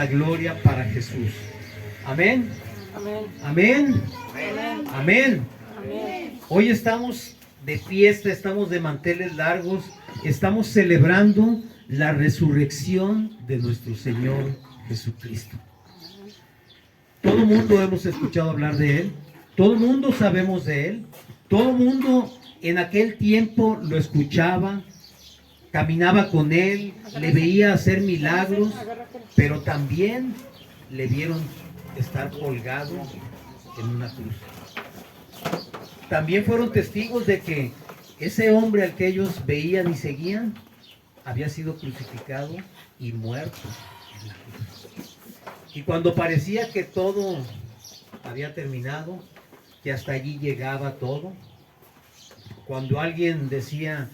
gloria para Jesús. Amén. Amén. Amén. Amén. Amén. Amén. Hoy estamos de fiesta, estamos de manteles largos, estamos celebrando la resurrección de nuestro Señor Jesucristo. Todo el mundo hemos escuchado hablar de Él, todo el mundo sabemos de Él, todo el mundo en aquel tiempo lo escuchaba, caminaba con Él, le veía hacer milagros, pero también le vieron estar colgado en una cruz. También fueron testigos de que ese hombre al que ellos veían y seguían había sido crucificado y muerto en la cruz. Y cuando parecía que todo había terminado, que hasta allí llegaba todo, cuando alguien decía,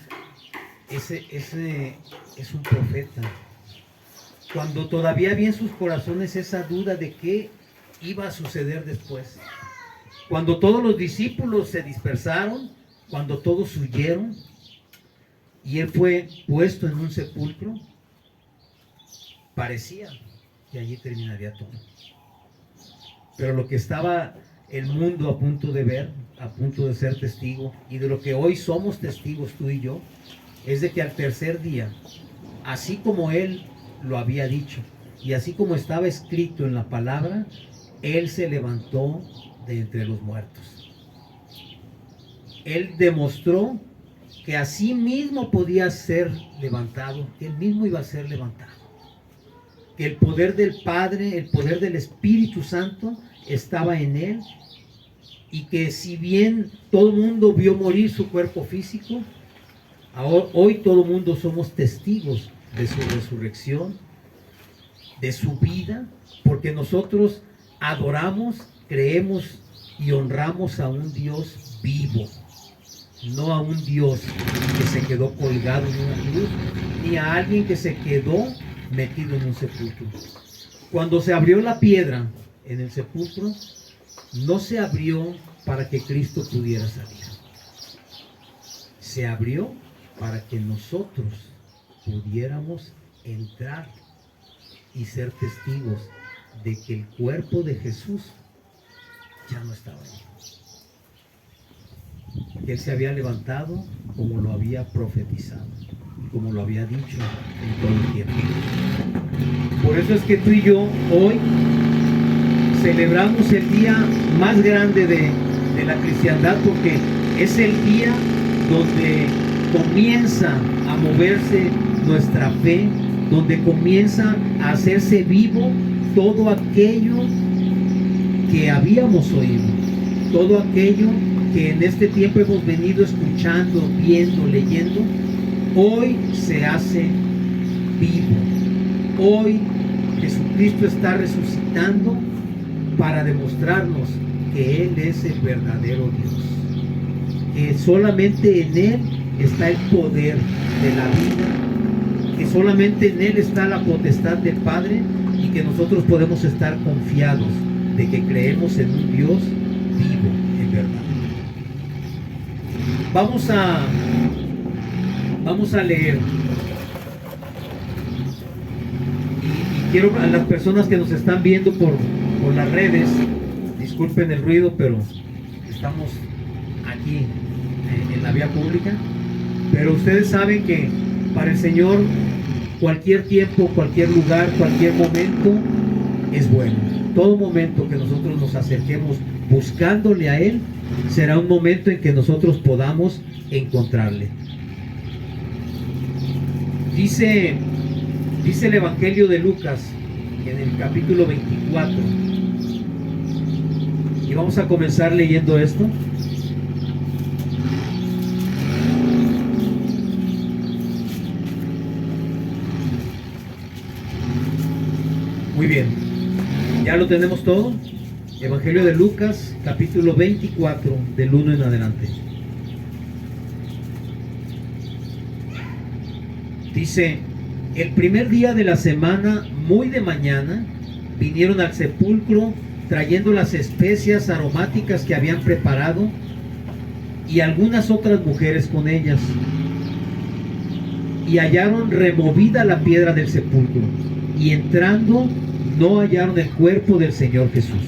ese es un profeta, cuando todavía había en sus corazones esa duda de qué iba a suceder después, cuando todos los discípulos se dispersaron, cuando todos huyeron y él fue puesto en un sepulcro, parecía que allí terminaría todo. Pero lo que estaba el mundo a punto de ver, a punto de ser testigo, y de lo que hoy somos testigos tú y yo, es de que al tercer día, así como él lo había dicho, y así como estaba escrito en la palabra, él se levantó de entre los muertos. Él demostró que así mismo podía ser levantado, que él mismo iba a ser levantado. Que el poder del Padre, el poder del Espíritu Santo estaba en él, y que si bien todo el mundo vio morir su cuerpo físico, hoy todo el mundo somos testigos de su resurrección, de su vida, porque nosotros adoramos, creemos y honramos a un Dios vivo, no a un Dios que se quedó colgado en una cruz, ni a alguien que se quedó metido en un sepulcro. Cuando se abrió la piedra en el sepulcro, no se abrió para que Cristo pudiera salir. Se abrió para que nosotros pudiéramos entrar y ser testigos de que el cuerpo de Jesús ya no estaba ahí. Que Él se había levantado como lo había profetizado, como lo había dicho en todo el tiempo. Por eso es que tú y yo hoy celebramos el día más grande de la cristiandad, porque es el día donde comienza a moverse nuestra fe, donde comienza a hacerse vivo todo aquello que habíamos oído, todo aquello que en este tiempo hemos venido escuchando, viendo, leyendo, hoy se hace vivo. Hoy Jesucristo está resucitando para demostrarnos que Él es el verdadero Dios, que solamente en Él está el poder de la vida, que solamente en Él está la potestad del Padre, y que nosotros podemos estar confiados de que creemos en un Dios vivo, en verdad. Vamos a leer. Y quiero a las personas que nos están viendo por las redes, disculpen el ruido, pero estamos aquí en la vía pública. Pero ustedes saben que para el Señor cualquier tiempo, cualquier lugar, cualquier momento es bueno. Todo momento que nosotros nos acerquemos buscándole a Él será un momento en que nosotros podamos encontrarle. Dice el Evangelio de Lucas en el capítulo 24, y vamos a comenzar leyendo esto. Muy bien, ya lo tenemos todo. Evangelio de Lucas, capítulo 24, del 1 en adelante. Dice: el primer día de la semana, muy de mañana, vinieron al sepulcro trayendo las especias aromáticas que habían preparado, y algunas otras mujeres con ellas. Y hallaron removida la piedra del sepulcro, y entrando no hallaron el cuerpo del Señor Jesús.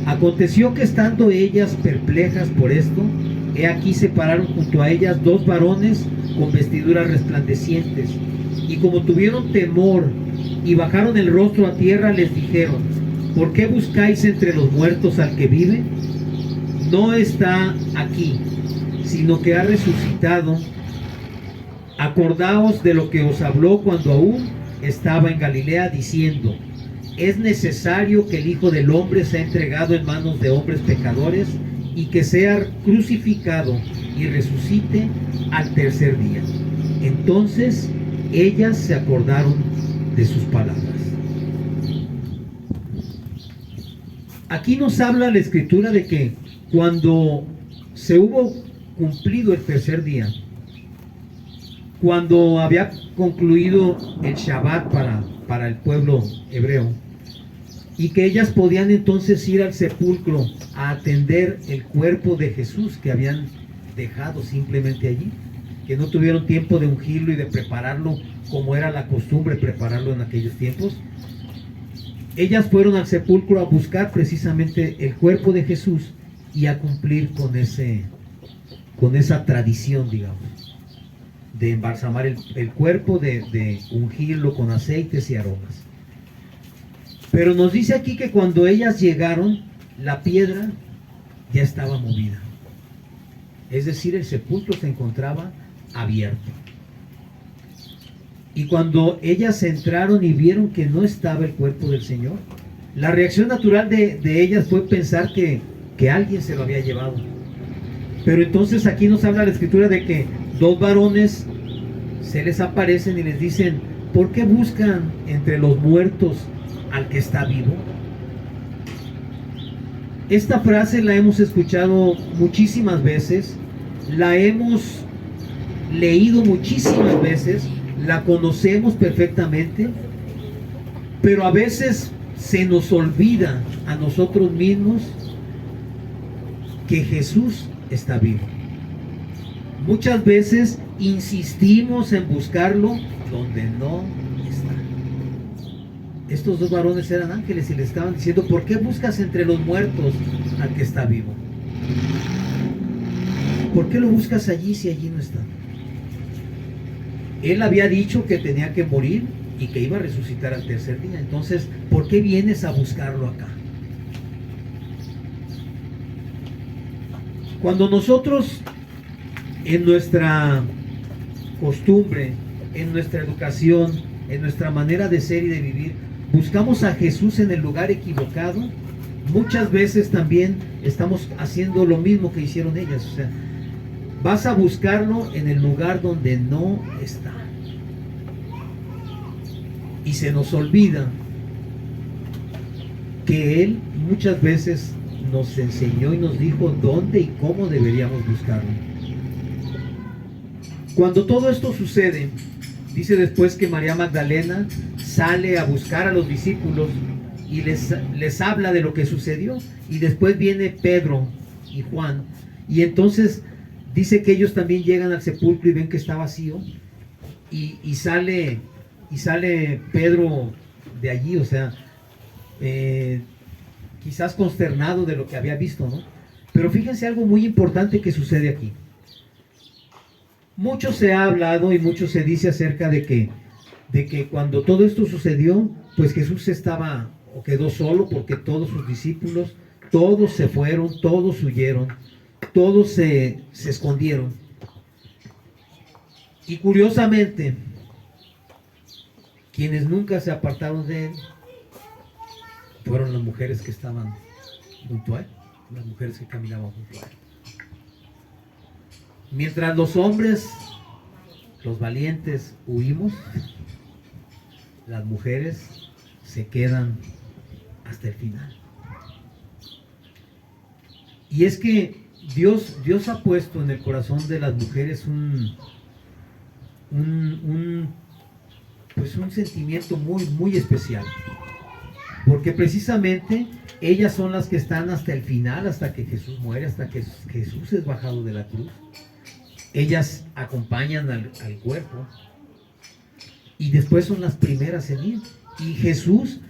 Aconteció que estando ellas perplejas por esto, he aquí se pararon junto a ellas dos varones con vestiduras resplandecientes, y como tuvieron temor y bajaron el rostro a tierra, les dijeron: ¿por qué buscáis entre los muertos al que vive? No está aquí, sino que ha resucitado. Acordaos de lo que os habló cuando aún estaba en Galilea, diciendo: es necesario que el Hijo del Hombre sea entregado en manos de hombres pecadores, y que sea crucificado y resucite al tercer día. Entonces ellas se acordaron de sus palabras. Aquí nos habla la Escritura de que cuando se hubo cumplido el tercer día, cuando había concluido el Shabbat para el pueblo hebreo, y que ellas podían entonces ir al sepulcro a atender el cuerpo de Jesús que habían dejado simplemente allí, que no tuvieron tiempo de ungirlo y de prepararlo como era la costumbre prepararlo en aquellos tiempos. Ellas fueron al sepulcro a buscar precisamente el cuerpo de Jesús y a cumplir con esa tradición, digamos, de embalsamar el cuerpo, de ungirlo con aceites y aromas. Pero nos dice aquí que cuando ellas llegaron, la piedra ya estaba movida. Es decir, el sepulcro se encontraba abierto. Y cuando ellas entraron y vieron que no estaba el cuerpo del Señor, la reacción natural de ellas fue pensar que alguien se lo había llevado. Pero entonces aquí nos habla la Escritura de que dos varones se les aparecen y les dicen: ¿por qué buscan entre los muertos al que está vivo? Esta frase la hemos escuchado muchísimas veces, la hemos leído muchísimas veces, la conocemos perfectamente, pero a veces se nos olvida a nosotros mismos que Jesús está vivo. Muchas veces insistimos en buscarlo donde no está. Estos dos varones eran ángeles y le estaban diciendo: ¿por qué buscas entre los muertos al que está vivo? ¿Por qué lo buscas allí si allí no está? Él había dicho que tenía que morir y que iba a resucitar al tercer día. Entonces, ¿por qué vienes a buscarlo acá? Cuando nosotros, en nuestra costumbre, en nuestra educación, en nuestra manera de ser y de vivir, buscamos a Jesús en el lugar equivocado, muchas veces también estamos haciendo lo mismo que hicieron ellas. O sea, vas a buscarlo en el lugar donde no está. Y se nos olvida que Él muchas veces nos enseñó y nos dijo dónde y cómo deberíamos buscarlo. Cuando todo esto sucede, dice después que María Magdalena sale a buscar a los discípulos y les habla de lo que sucedió. Y después viene Pedro y Juan, y entonces dice que ellos también llegan al sepulcro y ven que está vacío, y sale Pedro de allí, o sea, quizás consternado de lo que había visto, ¿no? Pero fíjense algo muy importante que sucede aquí. Mucho se ha hablado y mucho se dice acerca de que cuando todo esto sucedió, pues Jesús estaba o quedó solo, porque todos sus discípulos, todos se fueron, todos huyeron, todos se escondieron. Y curiosamente, quienes nunca se apartaron de él fueron las mujeres que estaban junto a él, las mujeres que caminaban junto a él. Mientras los hombres, los valientes, huimos, las mujeres se quedan hasta el final. Y es que Dios ha puesto en el corazón de las mujeres un sentimiento muy, muy especial. Porque precisamente ellas son las que están hasta el final, hasta que Jesús muere, hasta que Jesús es bajado de la cruz. Ellas acompañan al cuerpo y después son las primeras en ir. Y Jesús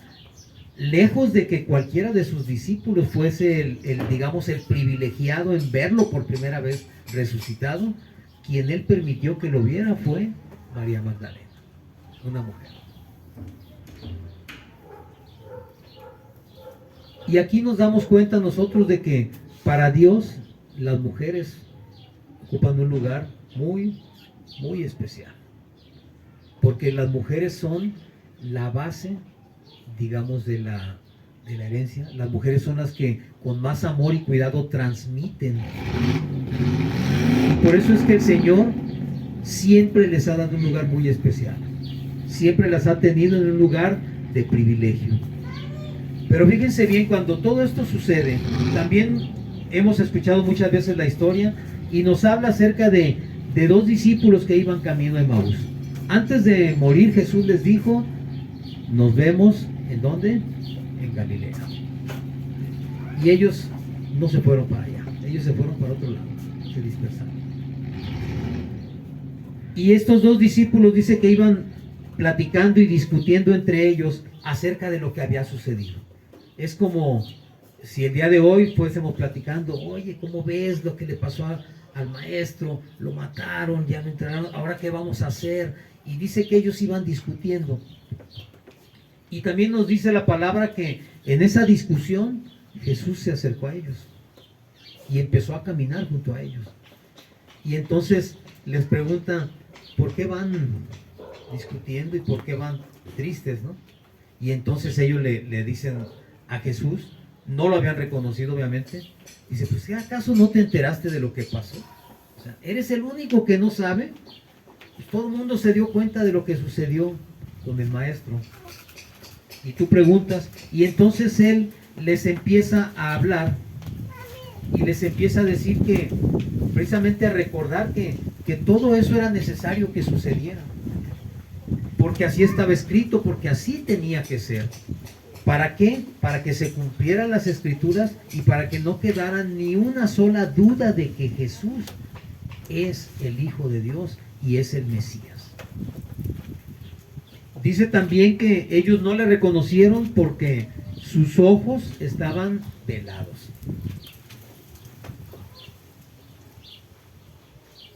lejos de que cualquiera de sus discípulos fuese digamos, el privilegiado en verlo por primera vez resucitado, quien él permitió que lo viera fue María Magdalena, una mujer. Y aquí nos damos cuenta nosotros de que para Dios las mujeres ocupan un lugar muy, muy especial. Porque las mujeres son la base, digamos, de la herencia. Las mujeres son las que con más amor y cuidado transmiten. Y por eso es que el Señor siempre les ha dado un lugar muy especial. Siempre las ha tenido en un lugar de privilegio. Pero fíjense bien, cuando todo esto sucede, también hemos escuchado muchas veces la historia y nos habla acerca de dos discípulos que iban camino a Emaús. Antes de morir, Jesús les dijo, nos vemos, ¿en dónde? En Galilea. Y ellos no se fueron para allá, ellos se fueron para otro lado, se dispersaron. Y estos dos discípulos dice que iban platicando y discutiendo entre ellos acerca de lo que había sucedido. Es como si el día de hoy fuésemos platicando, oye, ¿cómo ves lo que le pasó al maestro? Lo mataron, ya no entraron, ¿ahora qué vamos a hacer? Y dice que ellos iban discutiendo. Y también nos dice la palabra que en esa discusión Jesús se acercó a ellos y empezó a caminar junto a ellos. Y entonces les pregunta, ¿por qué van discutiendo y por qué van tristes, no? Y entonces ellos le dicen a Jesús, no lo habían reconocido obviamente, dice, pues ¿qué acaso no te enteraste de lo que pasó? O sea, ¿eres el único que no sabe? Pues todo el mundo se dio cuenta de lo que sucedió con el maestro. Y tú preguntas, y entonces él les empieza a hablar y les empieza a decir que, precisamente a recordar que todo eso era necesario que sucediera. Porque así estaba escrito, porque así tenía que ser. ¿Para qué? Para que se cumplieran las escrituras y para que no quedara ni una sola duda de que Jesús es el Hijo de Dios y es el Mesías. Dice también que ellos no le reconocieron porque sus ojos estaban velados.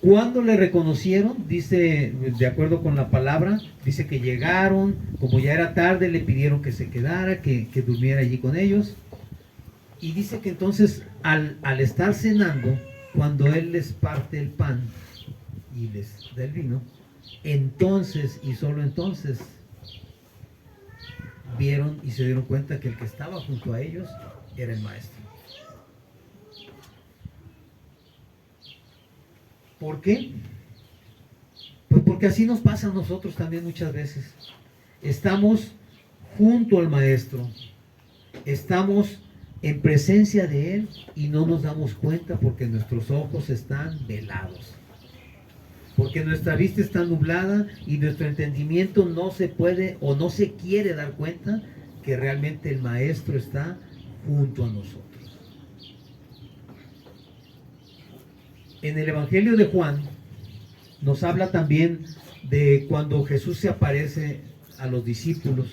Cuando le reconocieron, dice, de acuerdo con la palabra, dice que llegaron, como ya era tarde, le pidieron que se quedara, que durmiera allí con ellos. Y dice que entonces, al estar cenando, cuando él les parte el pan y les da el vino, entonces y solo entonces vieron y se dieron cuenta que el que estaba junto a ellos era el maestro. ¿Por qué? Pues porque así nos pasa a nosotros también muchas veces. Estamos junto al maestro, estamos en presencia de él y no nos damos cuenta porque nuestros ojos están velados. Porque nuestra vista está nublada y nuestro entendimiento no se puede o no se quiere dar cuenta que realmente el maestro está junto a nosotros. En el Evangelio de Juan nos habla también de cuando Jesús se aparece a los discípulos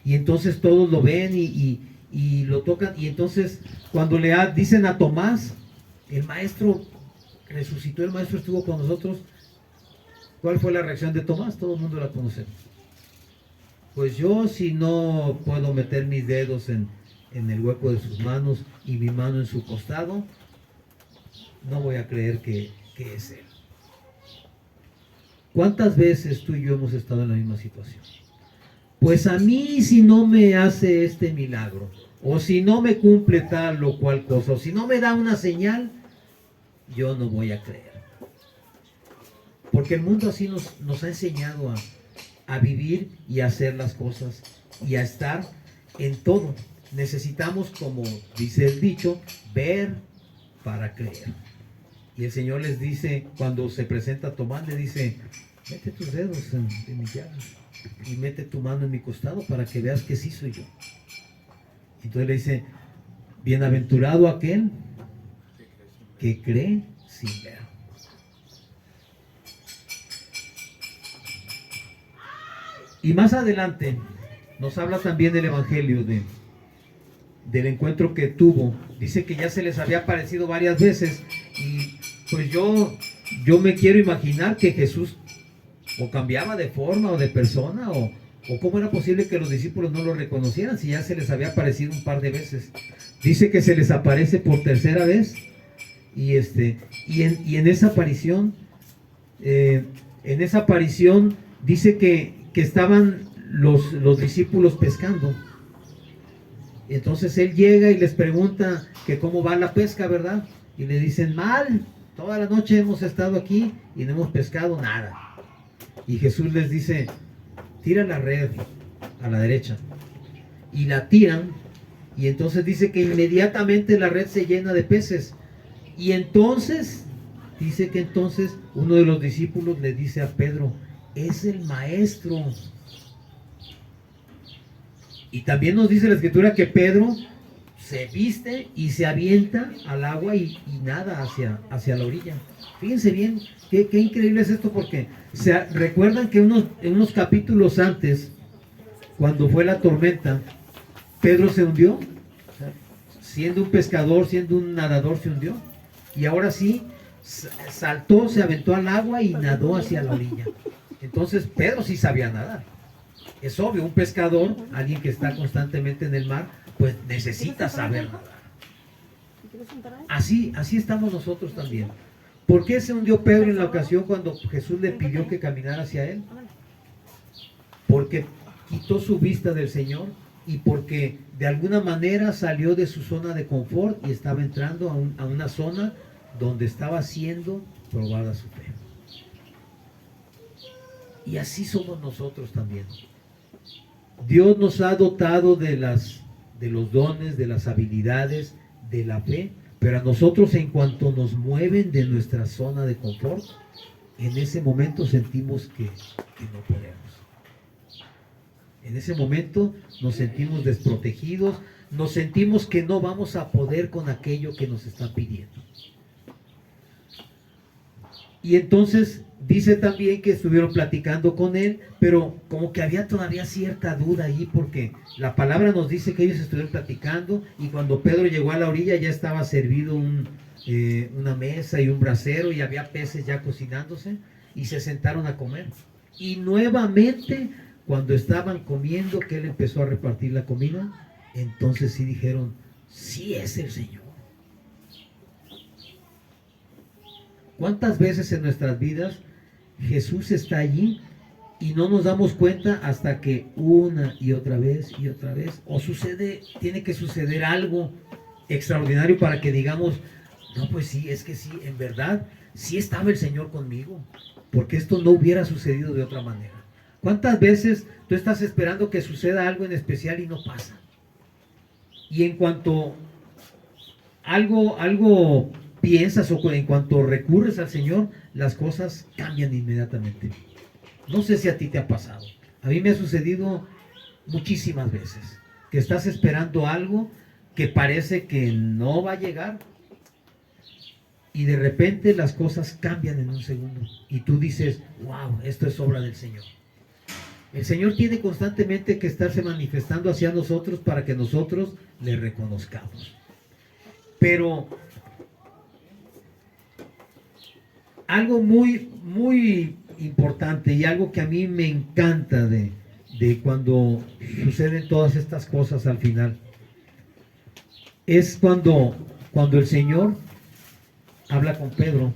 y entonces todos lo ven y lo tocan, y entonces cuando dicen a Tomás, el maestro resucitó, el maestro estuvo con nosotros, ¿cuál fue la reacción de Tomás? Todo el mundo la conocemos. Pues yo, si no puedo meter mis dedos en el hueco de sus manos y mi mano en su costado, no voy a creer que es él. ¿Cuántas veces tú y yo hemos estado en la misma situación? Pues a mí, si no me hace este milagro, o si no me cumple tal o cual cosa, o si no me da una señal, yo no voy a creer. Porque el mundo así nos ha enseñado a vivir y a hacer las cosas y a estar en todo. Necesitamos, como dice el dicho, ver para creer. Y el Señor les dice, cuando se presenta a Tomás, le dice, mete tus dedos en mi llaga y mete tu mano en mi costado para que veas que sí soy yo. Entonces le dice, bienaventurado aquel que cree sin ver. Y más adelante, nos habla también el Evangelio del encuentro que tuvo. Dice que ya se les había aparecido varias veces y pues yo me quiero imaginar que Jesús o cambiaba de forma o de persona o cómo era posible que los discípulos no lo reconocieran si ya se les había aparecido un par de veces. Dice que se les aparece por tercera vez y en esa aparición dice que estaban los discípulos pescando. Entonces él llega y les pregunta que cómo va la pesca, ¿verdad? Y le dicen, mal, toda la noche hemos estado aquí y no hemos pescado nada. Y Jesús les dice, tira la red a la derecha. Y la tiran, y entonces dice que inmediatamente la red se llena de peces. Y entonces, dice que entonces uno de los discípulos le dice a Pedro, es el maestro. Y también nos dice la escritura que Pedro se viste y se avienta al agua y nada hacia la orilla. Fíjense bien, qué increíble es esto, porque recuerdan que en unos capítulos antes, cuando fue la tormenta, Pedro se hundió, siendo un pescador, siendo un nadador, se hundió. Y ahora sí, saltó, se aventó al agua y nadó hacia la orilla. Entonces Pedro sí sabía nadar. Es obvio, un pescador, alguien que está constantemente en el mar, pues necesita saber nadar. Así estamos nosotros también. ¿Por qué se hundió Pedro en la ocasión cuando Jesús le pidió que caminara hacia él? Porque quitó su vista del Señor y porque de alguna manera salió de su zona de confort y estaba entrando a una zona donde estaba siendo probada su fe. Y así somos nosotros también. Dios nos ha dotado de los dones, de las habilidades, de la fe, pero a nosotros en cuanto nos mueven de nuestra zona de confort, en ese momento sentimos que no podemos. En ese momento nos sentimos desprotegidos, nos sentimos que no vamos a poder con aquello que nos está pidiendo. Y entonces dice también que estuvieron platicando con él, pero como que había todavía cierta duda ahí, porque la palabra nos dice que ellos estuvieron platicando y cuando Pedro llegó a la orilla ya estaba servido una mesa y un brasero y había peces ya cocinándose y se sentaron a comer. Y nuevamente, cuando estaban comiendo, que él empezó a repartir la comida, entonces sí dijeron, sí es el Señor. ¿Cuántas veces en nuestras vidas Jesús está allí y no nos damos cuenta hasta que una y otra vez, o tiene que suceder algo extraordinario para que digamos, no, pues sí, es que sí, en verdad, sí estaba el Señor conmigo, porque esto no hubiera sucedido de otra manera. ¿Cuántas veces tú estás esperando que suceda algo en especial y no pasa? Y en cuanto algo piensas o en cuanto recurres al Señor, las cosas cambian inmediatamente. No sé si a ti te ha pasado. A mí me ha sucedido muchísimas veces que estás esperando algo que parece que no va a llegar y de repente las cosas cambian en un segundo y tú dices, wow, esto es obra del Señor. El Señor tiene constantemente que estarse manifestando hacia nosotros para que nosotros le reconozcamos. Pero algo muy, muy importante y algo que a mí me encanta de cuando suceden todas estas cosas al final, es cuando el Señor habla con Pedro.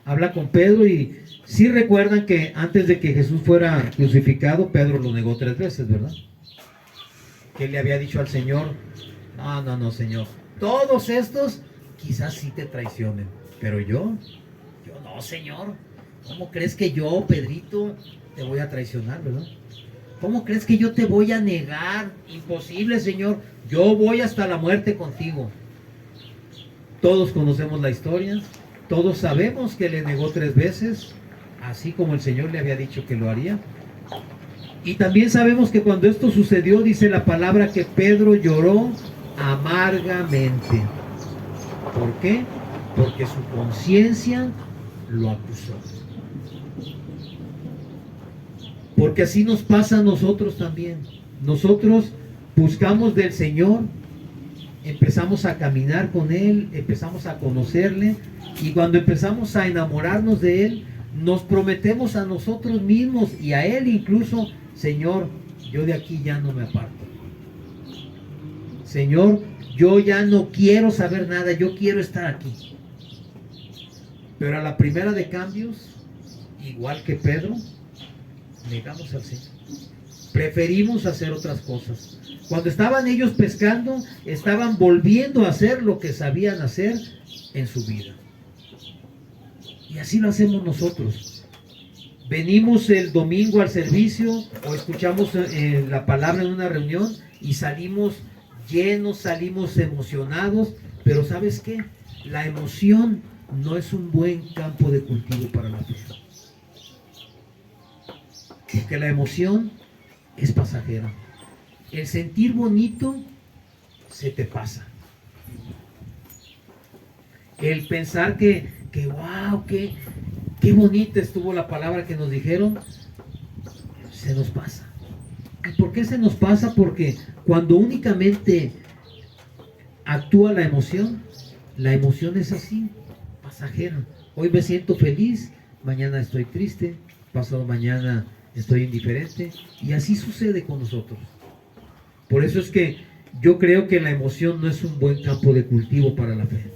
Habla con Pedro y sí recuerdan que antes de que Jesús fuera crucificado, Pedro lo negó 3 veces, ¿verdad? Que él le había dicho al Señor, no, Señor, todos estos quizás sí te traicionen, pero yo no, Señor. ¿Cómo crees que yo, Pedrito, te voy a traicionar, verdad? ¿Cómo crees que yo te voy a negar? Imposible, Señor. Yo voy hasta la muerte contigo. Todos conocemos la historia. Todos sabemos que le negó 3 veces, así como el Señor le había dicho que lo haría. Y también sabemos que cuando esto sucedió, dice la palabra que Pedro lloró amargamente. ¿Por qué? Porque su conciencia lo acusó. Porque así nos pasa a nosotros también. Nosotros buscamos del Señor, empezamos a caminar con Él, empezamos a conocerle, y cuando empezamos a enamorarnos de Él, nos prometemos a nosotros mismos y a Él incluso: Señor, yo de aquí ya no me aparto. Señor, yo ya no quiero saber nada, yo quiero estar aquí. Pero a la primera de cambios, igual que Pedro, negamos al Señor. Preferimos hacer otras cosas. Cuando estaban ellos pescando, estaban volviendo a hacer lo que sabían hacer en su vida. Y así lo hacemos nosotros. Venimos el domingo al servicio o escuchamos la palabra en una reunión y salimos llenos, salimos emocionados, pero ¿sabes qué? La emoción no es un buen campo de cultivo para la fe. Porque la emoción es pasajera. El sentir bonito se te pasa. El pensar que wow, qué bonita estuvo la palabra que nos dijeron, se nos pasa. ¿Y por qué se nos pasa? Porque cuando únicamente actúa la emoción es así, pasajera. Hoy me siento feliz, mañana estoy triste, pasado mañana estoy indiferente, y así sucede con nosotros. Por eso es que yo creo que la emoción no es un buen campo de cultivo para la fe.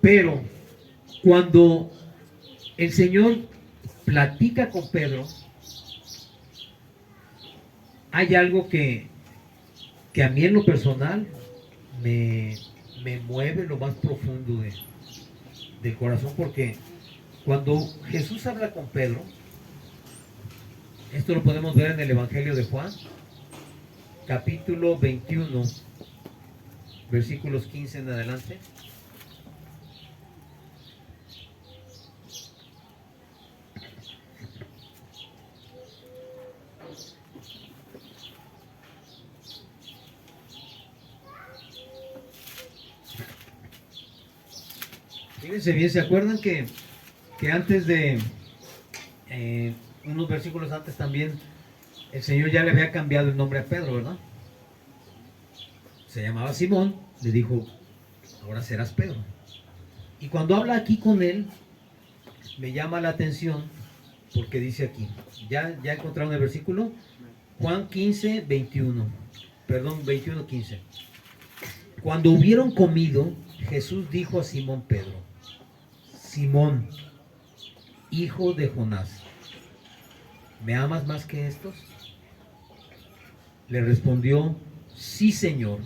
Pero cuando el Señor platica con Pedro, hay algo que a mí en lo personal me mueve lo más profundo del corazón, porque cuando Jesús habla con Pedro, esto lo podemos ver en el Evangelio de Juan, capítulo 21, versículos 15 en adelante. Fíjense bien, ¿se acuerdan que antes de, unos versículos antes también, el Señor ya le había cambiado el nombre a Pedro, ¿verdad? Se llamaba Simón, le dijo: ahora serás Pedro. Y cuando habla aquí con él, me llama la atención, porque dice aquí, ya encontraron el versículo, Juan 15, 21, perdón, 21, 15. Cuando hubieron comido, Jesús dijo a Simón Pedro: Simón, hijo de Jonás, ¿me amas más que estos? Le respondió: sí, Señor,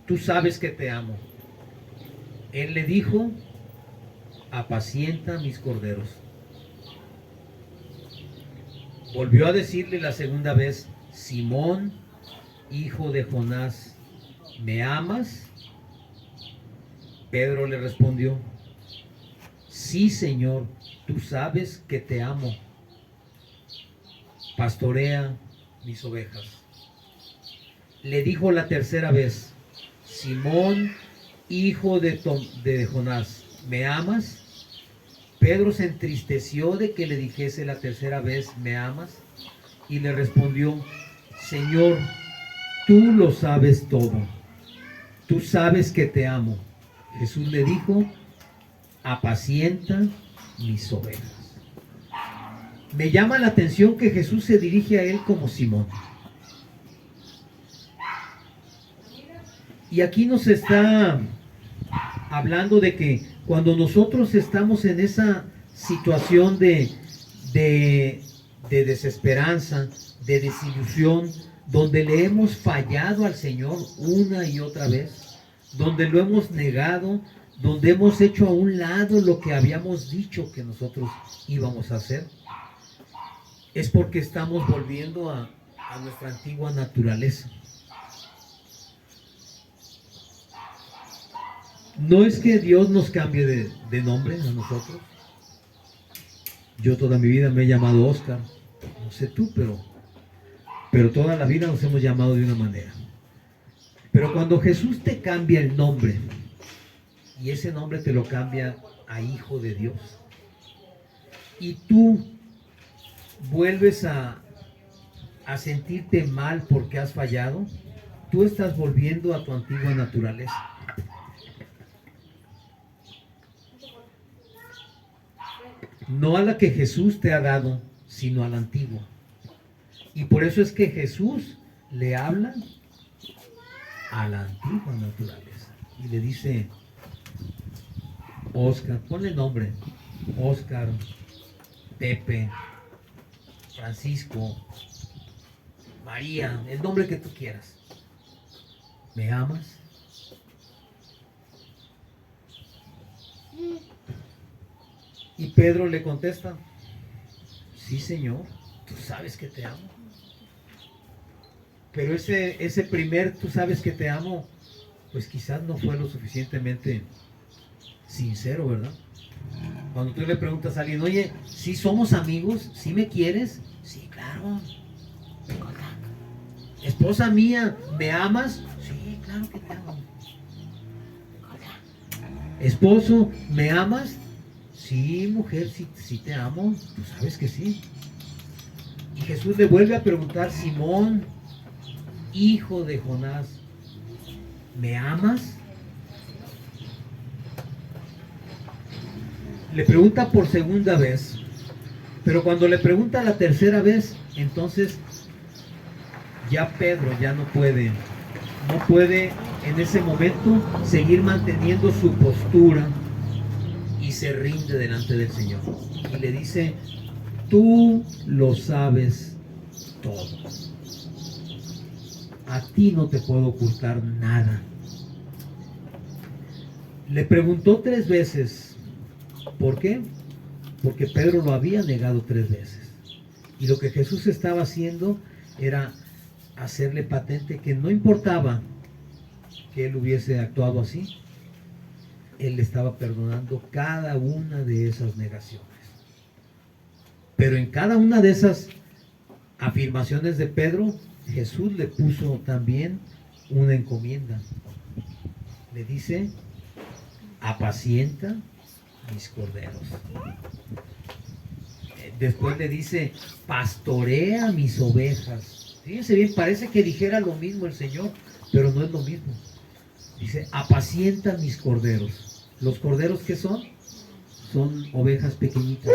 tú sabes que te amo. Él le dijo: apacienta mis corderos. Volvió a decirle la segunda vez: Simón, hijo de Jonás, ¿me amas? Pedro le respondió: sí, Señor, tú sabes que te amo. Pastorea mis ovejas. Le dijo la tercera vez: Simón, hijo de Jonás, ¿me amas? Pedro se entristeció de que le dijese la tercera vez: ¿me amas? Y le respondió: Señor, tú lo sabes todo. Tú sabes que te amo. Jesús le dijo: apacienta mis ovejas. Me llama la atención que Jesús se dirige a él como Simón. Y aquí nos está hablando de que cuando nosotros estamos en esa situación de desesperanza, de desilusión, donde le hemos fallado al Señor una y otra vez, donde lo hemos negado, donde hemos hecho a un lado lo que habíamos dicho que nosotros íbamos a hacer, es porque estamos volviendo a nuestra antigua naturaleza. No es que Dios nos cambie de nombre a nosotros. Yo toda mi vida me he llamado Oscar, no sé tú, pero toda la vida nos hemos llamado de una manera. Pero cuando Jesús te cambia el nombre, y ese nombre te lo cambia a Hijo de Dios, y tú vuelves a sentirte mal porque has fallado, tú estás volviendo a tu antigua naturaleza. No a la que Jesús te ha dado, sino a la antigua. Y por eso es que Jesús le habla a la antigua naturaleza. Y le dice, Oscar, ponle nombre, Oscar, Pepe, Francisco, María, el nombre que tú quieras. ¿Me amas? Y Pedro le contesta, sí, Señor, tú sabes que te amo. Pero ese primer tú sabes que te amo, pues quizás no fue lo suficientemente sincero, ¿verdad? Cuando tú le preguntas a alguien, oye, ¿sí somos amigos? ¿Sí me quieres? Sí, claro. Esposa mía, ¿me amas? Sí, claro que te amo. Esposo, ¿me amas? Sí, mujer, sí te amo. Tú sabes que sí. Y Jesús le vuelve a preguntar, Simón, hijo de Jonás, ¿me amas? Le pregunta por segunda vez, pero cuando le pregunta la tercera vez, entonces ya Pedro ya no puede en ese momento seguir manteniendo su postura y se rinde delante del Señor. Y le dice, tú lo sabes todo. A ti no te puedo ocultar nada. Le preguntó 3 veces. ¿Por qué? Porque Pedro lo había negado 3 veces. Y lo que Jesús estaba haciendo era hacerle patente que no importaba que él hubiese actuado así, él le estaba perdonando cada una de esas negaciones. Pero en cada una de esas afirmaciones de Pedro, Jesús le puso también una encomienda. Le dice, apacienta mis corderos. Después le dice, pastorea mis ovejas. Fíjense bien, parece que dijera lo mismo el Señor, pero no es lo mismo. Dice, apacienta mis corderos. ¿Los corderos qué son? Son ovejas pequeñitas.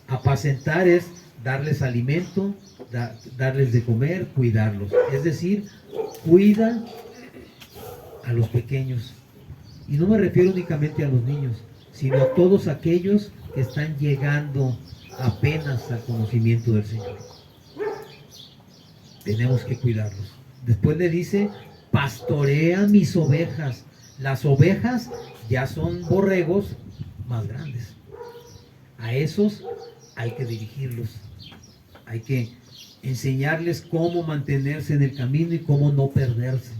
Apacentar es darles alimento, darles de comer, cuidarlos. Es decir, cuida a los pequeños. Y no me refiero únicamente a los niños, sino a todos aquellos que están llegando apenas al conocimiento del Señor. Tenemos que cuidarlos. Después le dice, pastorea mis ovejas. Las ovejas ya son borregos más grandes. A esos hay que dirigirlos. Hay que enseñarles cómo mantenerse en el camino y cómo no perderse.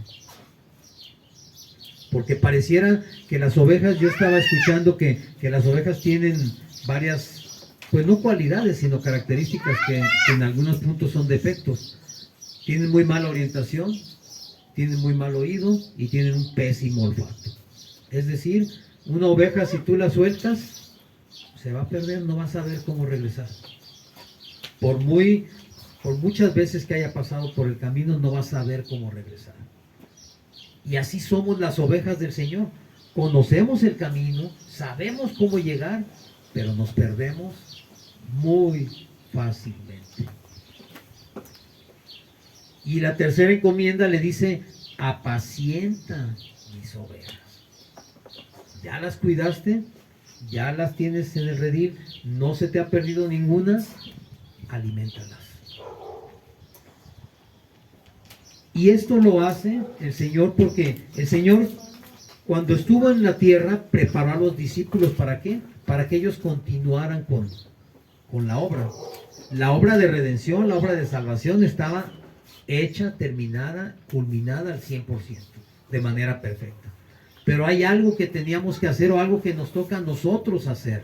Porque pareciera que las ovejas, yo estaba escuchando que las ovejas tienen varias, pues no cualidades, sino características que en algunos puntos son defectos. Tienen muy mala orientación, tienen muy mal oído y tienen un pésimo olfato. Es decir, una oveja, si tú la sueltas, se va a perder, no vas a saber cómo regresar. Por muchas veces que haya pasado por el camino, no vas a saber cómo regresar. Y así somos las ovejas del Señor. Conocemos el camino, sabemos cómo llegar, pero nos perdemos muy fácilmente. Y la tercera encomienda le dice, apacienta mis ovejas. ¿Ya las cuidaste? ¿Ya las tienes en el redil? ¿No se te ha perdido ninguna? Aliméntalas. Y esto lo hace el Señor porque el Señor, cuando estuvo en la tierra, preparó a los discípulos. ¿Para qué? Para que ellos continuaran con la obra. La obra de redención, la obra de salvación estaba hecha, terminada, culminada al 100%, de manera perfecta. Pero hay algo que teníamos que hacer o algo que nos toca a nosotros hacer.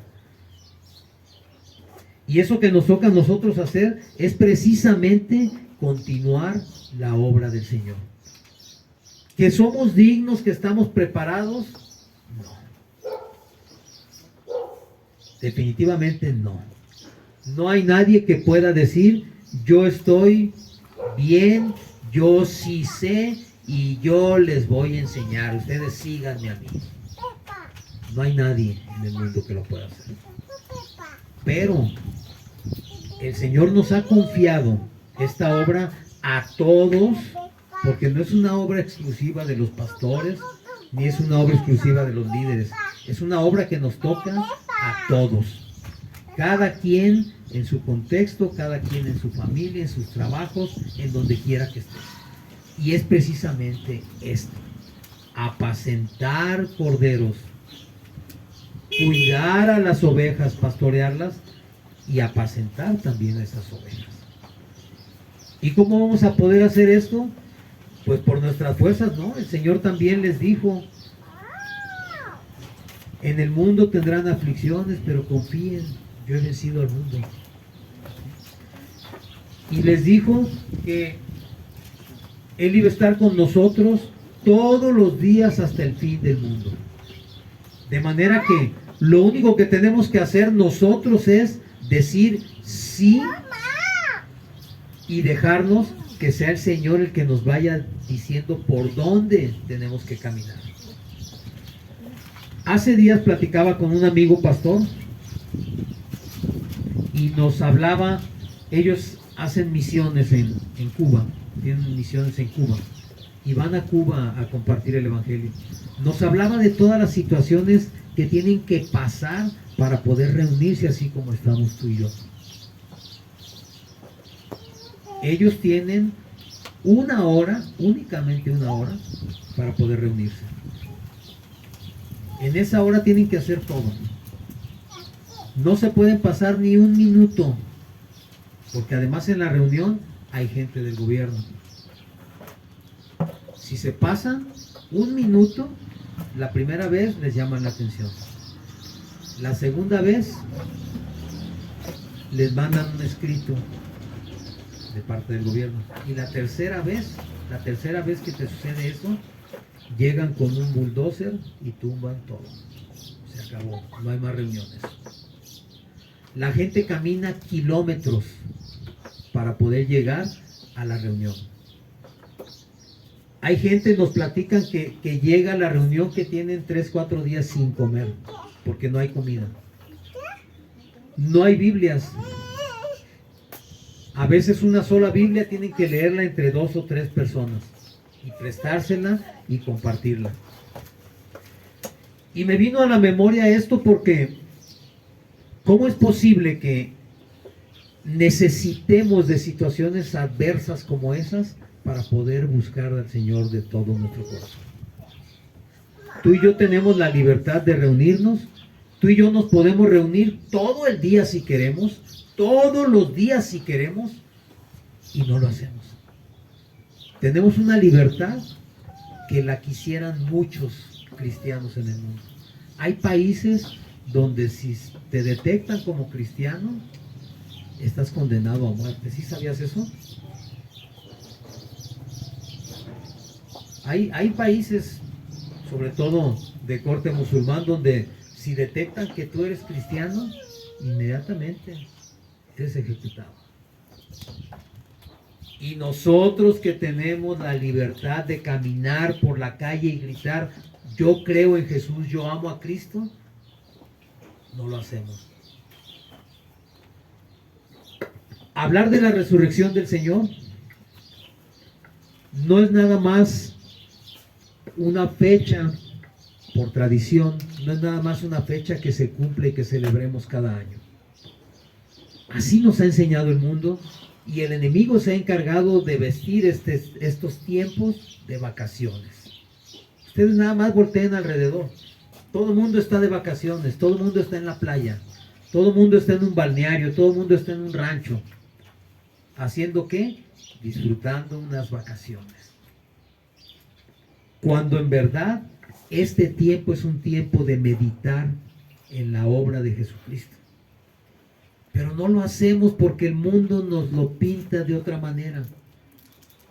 Y eso que nos toca a nosotros hacer es precisamente continuar la obra del Señor. ¿Que somos dignos, que estamos preparados? No. Definitivamente no. No hay nadie que pueda decir, yo estoy bien, yo sí sé y yo les voy a enseñar, ustedes síganme a mí. No hay nadie en el mundo que lo pueda hacer. Pero el Señor nos ha confiado esta obra a todos, porque no es una obra exclusiva de los pastores, ni es una obra exclusiva de los líderes. Es una obra que nos toca a todos. Cada quien en su contexto, cada quien en su familia, en sus trabajos, en donde quiera que esté. Y es precisamente esto: apacentar corderos, cuidar a las ovejas, pastorearlas y apacentar también a esas ovejas. ¿Y cómo vamos a poder hacer esto? Pues por nuestras fuerzas, ¿no? El Señor también les dijo, en el mundo tendrán aflicciones, pero confíen, yo he vencido al mundo. Y les dijo que Él iba a estar con nosotros todos los días hasta el fin del mundo. De manera que lo único que tenemos que hacer nosotros es decir sí y dejarnos que sea el Señor el que nos vaya diciendo por dónde tenemos que caminar. Hace días platicaba con un amigo pastor y nos hablaba, ellos hacen misiones en Cuba, tienen misiones en Cuba y van a Cuba a compartir el Evangelio. Nos hablaba de todas las situaciones que tienen que pasar para poder reunirse así como estamos tú y yo. Ellos tienen una hora, únicamente una hora, para poder reunirse. En esa hora tienen que hacer todo. No se pueden pasar ni un minuto, porque además en la reunión hay gente del gobierno. Si se pasan un minuto, la primera vez les llaman la atención. La segunda vez les mandan un escrito de parte del gobierno. Y la tercera vez que te sucede eso, llegan con un bulldozer y tumban todo. Se acabó, no hay más reuniones. La gente camina kilómetros para poder llegar a la reunión. Hay gente, nos platican que llega a la reunión que tienen 3-4 días sin comer, porque no hay comida. No hay Biblias. A veces una sola Biblia tienen que leerla entre 2 o 3 personas y prestársela y compartirla. Y me vino a la memoria esto porque ¿cómo es posible que necesitemos de situaciones adversas como esas para poder buscar al Señor de todo nuestro corazón? Tú y yo tenemos la libertad de reunirnos. Tú y yo nos podemos reunir todo el día si queremos, todos los días si queremos, y no lo hacemos. Tenemos una libertad que la quisieran muchos cristianos en el mundo. Hay países donde si te detectan como cristiano, estás condenado a muerte. ¿Sí sabías eso? Hay países, sobre todo de corte musulmán, donde si detectan que tú eres cristiano, inmediatamente eres ejecutado. Y nosotros que tenemos la libertad de caminar por la calle y gritar, yo creo en Jesús, yo amo a Cristo, no lo hacemos. Hablar de la resurrección del Señor no es nada más una fecha por tradición, no es nada más una fecha que se cumple y que celebremos cada año. Así nos ha enseñado el mundo y el enemigo se ha encargado de vestir estos tiempos de vacaciones. Ustedes nada más volteen alrededor. Todo el mundo está de vacaciones, todo el mundo está en la playa, todo el mundo está en un balneario, todo el mundo está en un rancho. ¿Haciendo qué? Disfrutando unas vacaciones. Cuando en verdad este tiempo es un tiempo de meditar en la obra de Jesucristo. Pero no lo hacemos porque el mundo nos lo pinta de otra manera.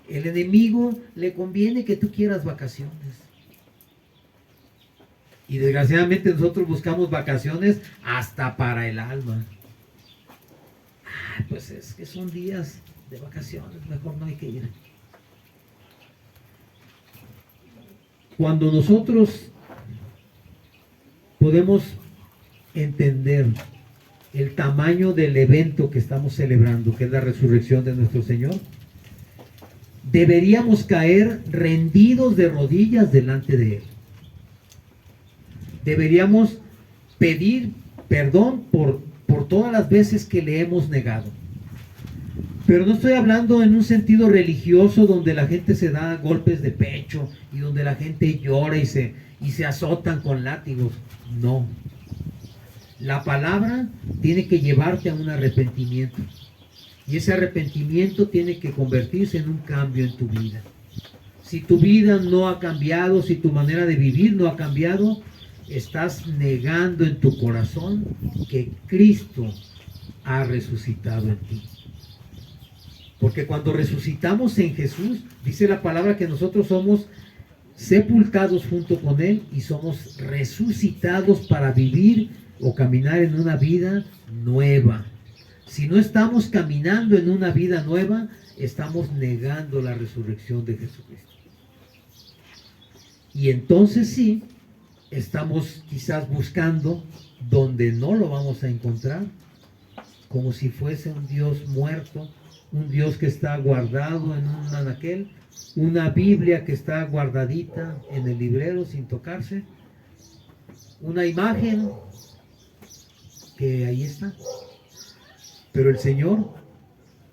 El enemigo le conviene que tú quieras vacaciones. Y desgraciadamente nosotros buscamos vacaciones hasta para el alma. Ay, pues es que son días de vacaciones, mejor no hay que ir. Cuando nosotros podemos entender el tamaño del evento que estamos celebrando, que es la resurrección de nuestro Señor, deberíamos caer rendidos de rodillas delante de Él. Deberíamos pedir perdón por todas las veces que le hemos negado. Pero no estoy hablando en un sentido religioso donde la gente se da golpes de pecho y donde la gente llora y se azotan con látigos. No. La palabra tiene que llevarte a un arrepentimiento. Y ese arrepentimiento tiene que convertirse en un cambio en tu vida. Si tu vida no ha cambiado, si tu manera de vivir no ha cambiado, estás negando en tu corazón que Cristo ha resucitado en ti. Porque cuando resucitamos en Jesús, dice la palabra que nosotros somos sepultados junto con Él y somos resucitados para vivir o caminar en una vida nueva. Si no estamos caminando en una vida nueva, estamos negando la resurrección de Jesucristo. Y entonces sí, estamos quizás buscando donde no lo vamos a encontrar, como si fuese un Dios muerto, un Dios que está guardado en un anaquel, una Biblia que está guardadita en el librero sin tocarse, una imagen que ahí está, pero el Señor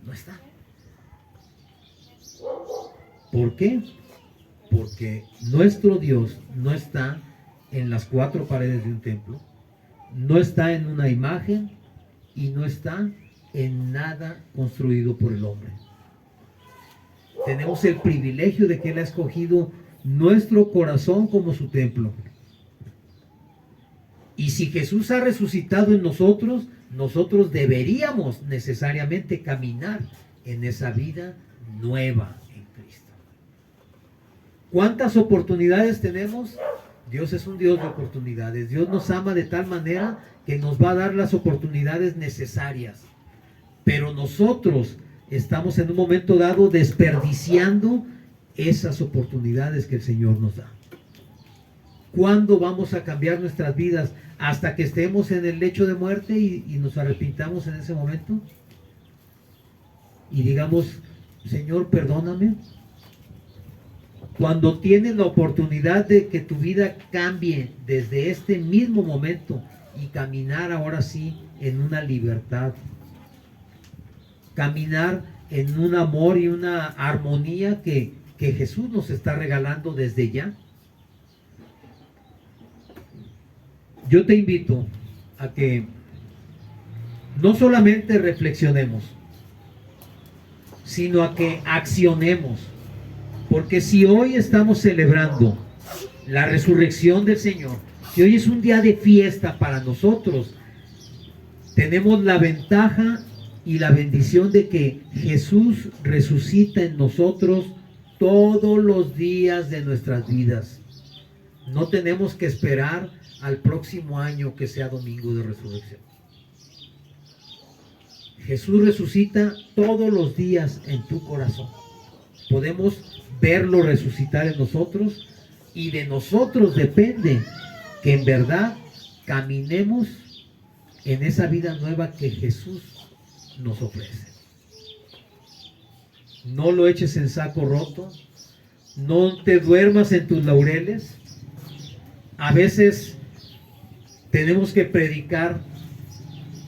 no está. ¿Por qué? Porque nuestro Dios no está en las cuatro paredes de un templo, no está en una imagen y no está en nada construido por el hombre. Tenemos el privilegio de que Él ha escogido nuestro corazón como su templo. Y si Jesús ha resucitado en nosotros, nosotros deberíamos necesariamente caminar en esa vida nueva en Cristo. ¿Cuántas oportunidades tenemos? Dios es un Dios de oportunidades. Dios nos ama de tal manera que nos va a dar las oportunidades necesarias. Pero nosotros estamos en un momento dado desperdiciando esas oportunidades que el Señor nos da. ¿Cuándo vamos a cambiar nuestras vidas? ¿Hasta que estemos en el lecho de muerte y nos arrepintamos en ese momento? Y digamos, Señor, perdóname. Cuando tienes la oportunidad de que tu vida cambie desde este mismo momento y caminar ahora sí en una libertad, caminar en un amor y una armonía que Jesús nos está regalando desde ya. Yo te invito a que no solamente reflexionemos, sino a que accionemos. Porque si hoy estamos celebrando la resurrección del Señor, si hoy es un día de fiesta para nosotros, tenemos la ventaja y la bendición de que Jesús resucita en nosotros todos los días de nuestras vidas. No tenemos que esperar al próximo año que sea domingo de resurrección. Jesús resucita todos los días en tu corazón. Podemos verlo resucitar en nosotros y de nosotros depende que en verdad caminemos en esa vida nueva que Jesús nos ofrece. No lo eches en saco roto, no te duermas en tus laureles. A veces tenemos que predicar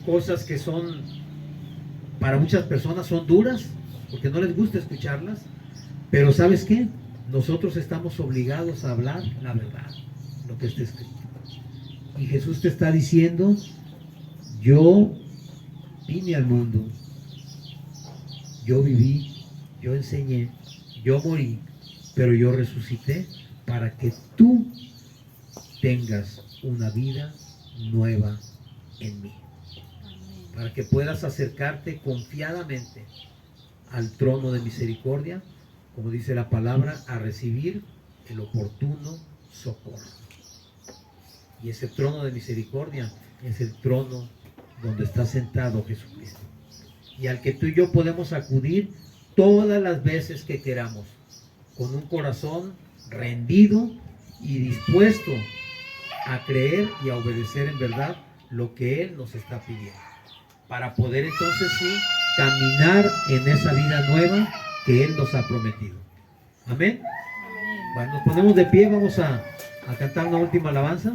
cosas que son, para muchas personas son duras, porque no les gusta escucharlas, pero ¿sabes qué? Nosotros estamos obligados a hablar la verdad, lo que está escrito. Y Jesús te está diciendo, yo vine al mundo, yo viví, yo enseñé, yo morí, pero yo resucité para que tú tengas una vida nueva en mí, para que puedas acercarte confiadamente al trono de misericordia, como dice la palabra, a recibir el oportuno socorro. Y ese trono de misericordia es el trono donde está sentado Jesucristo. y al que tú y yo podemos acudir todas las veces que queramos, con un corazón rendido y dispuesto a creer y a obedecer en verdad lo que Él nos está pidiendo, para poder entonces sí caminar en esa vida nueva que Él nos ha prometido. Amén. Bueno, nos ponemos de pie, vamos a cantar una última alabanza.